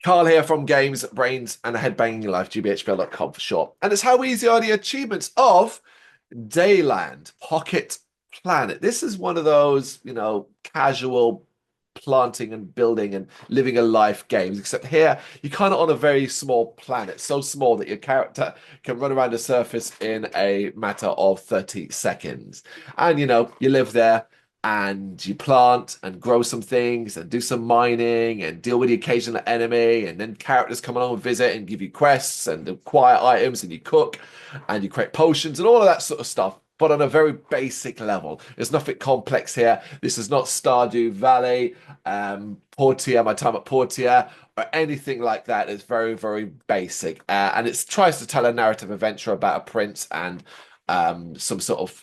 Carl here from Games, Brains, and a Headbanging Life, gbhbl.com for short. And it's how easy are the achievements of Deiland, Pocket Planet. This is one of those, casual planting and building and living a life games, except here you're kind of on a very small planet, so small that your character can run around the surface in a matter of 30 seconds. And you live there and you plant and grow some things and do some mining and deal with the occasional enemy, and then characters come along and visit and give you quests and acquire items, and you cook and you create potions and all of that sort of stuff, but on a very basic level. There's nothing complex here. This is not Stardew Valley, Portia, my time at Portia, or anything like that. It's very, very basic. And it tries to tell a narrative adventure about a prince and some sort of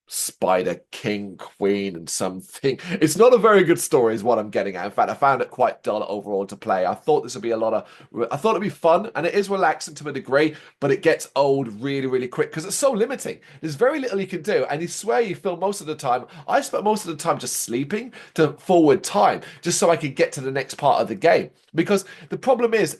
Spider King, Queen, and something. It's not a very good story, is what I'm getting at. In fact, I found it quite dull overall to play. I thought this would be I thought it'd be fun, and it is relaxing to a degree, but it gets old really, really quick because it's so limiting. There's very little you can do, and you swear you feel most of the time. I spent most of the time just sleeping to forward time, just so I could get to the next part of the game. Because the problem is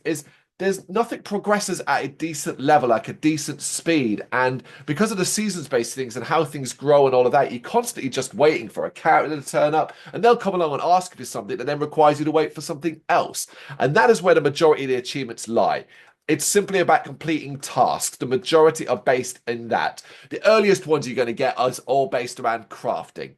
there's nothing progresses at a decent level, like a decent speed. And because of the seasons-based things and how things grow and all of that, you're constantly just waiting for a character to turn up, and they'll come along and ask you for something that then requires you to wait for something else. And that is where the majority of the achievements lie. It's simply about completing tasks. The majority are based in that. The earliest ones you're going to get are all based around crafting,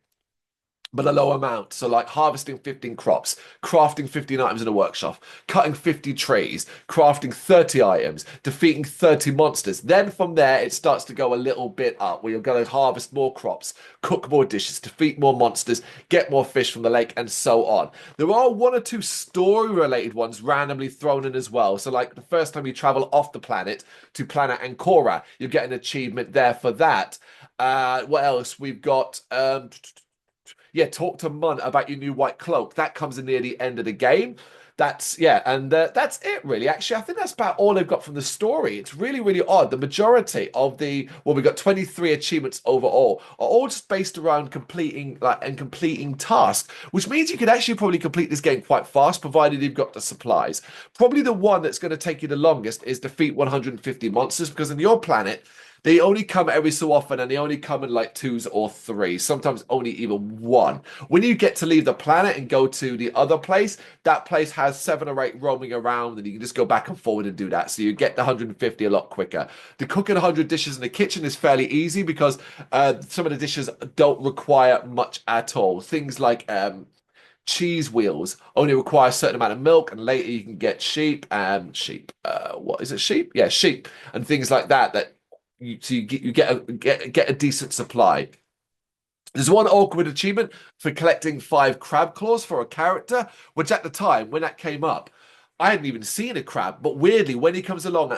but a low amount. So like harvesting 15 crops, crafting 15 items in a workshop, cutting 50 trees, crafting 30 items, defeating 30 monsters. Then from there, it starts to go a little bit up where you're going to harvest more crops, cook more dishes, defeat more monsters, get more fish from the lake, and so on. There are one or two story-related ones randomly thrown in as well. So like the first time you travel off the planet to planet Ancora, you get an achievement there for that. What else? We've got yeah, talk to Mun about your new white cloak. That comes in near the end of the game. That's yeah, and that's it really. Actually, I think that's about all they've got from the story. It's really, really odd. The majority of we've got 23 achievements overall, are all just based around completing tasks, which means you could actually probably complete this game quite fast, provided you've got the supplies. Probably the one that's going to take you the longest is defeat 150 monsters, because on your planet, they only come every so often, and they only come in like twos or threes, sometimes only even one. When you get to leave the planet and go to the other place, that place has 7 or 8 roaming around, and you can just go back and forward and do that. So you get the 150 a lot quicker. The cooking 100 dishes in the kitchen is fairly easy because some of the dishes don't require much at all. Things like cheese wheels only require a certain amount of milk, and later you can get what is it, sheep, yeah, sheep, and things like that you get a decent supply. There's one awkward achievement for collecting 5 crab claws for a character, which at the time when that came up, I hadn't even seen a crab, but weirdly, when he comes along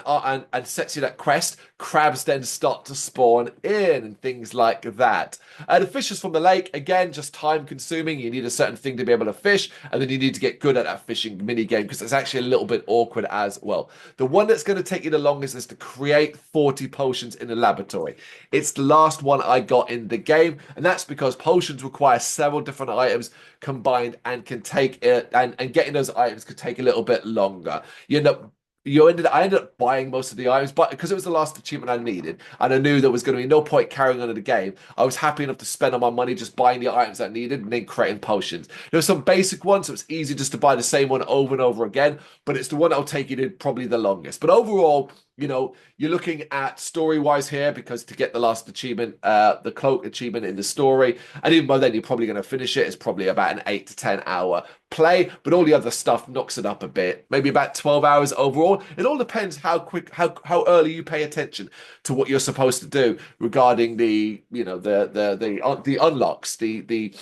and sets you that quest, crabs then start to spawn in and things like that. The fishes from the lake, again, just time consuming. You need a certain thing to be able to fish, and then you need to get good at that fishing mini game because it's actually a little bit awkward as well. The one that's going to take you the longest is to create 40 potions in the laboratory. It's the last one I got in the game, and that's because potions require several different items combined and can take it, and getting those items could take a little bit longer. I ended up buying most of the items, but because it was the last achievement I needed, and I knew there was going to be no point carrying on in the game, I was happy enough to spend all my money just buying the items I needed and then creating potions. There were some basic ones, so it's easy just to buy the same one over and over again, but it's the one that'll take you to probably the longest. But overall, you're looking at story-wise here, because to get the last achievement, the cloak achievement in the story, and even by then you're probably going to finish it, it's probably about an 8 to 10 hour play, but all the other stuff knocks it up a bit, maybe about 12 hours overall. It all depends how early you pay attention to what you're supposed to do regarding the unlocks, the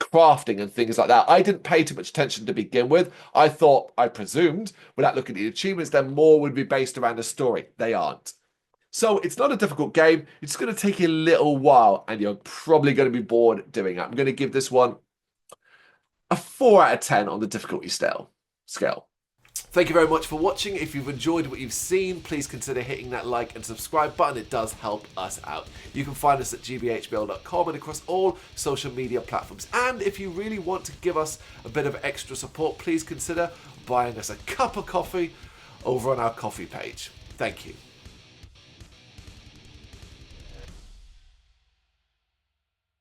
crafting and things like that. I didn't pay too much attention to begin with. I presumed, without looking at the achievements, then more would be based around the story. They aren't. So it's not a difficult game. It's going to take you a little while, and you're probably going to be bored doing it. I'm going to give this one a 4 out of 10 on the difficulty scale. Thank you very much for watching. If you've enjoyed what you've seen, please consider hitting that like and subscribe button. It does help us out. You can find us at gbhbl.com and across all social media platforms. And if you really want to give us a bit of extra support, please consider buying us a cup of coffee over on our coffee page. Thank you.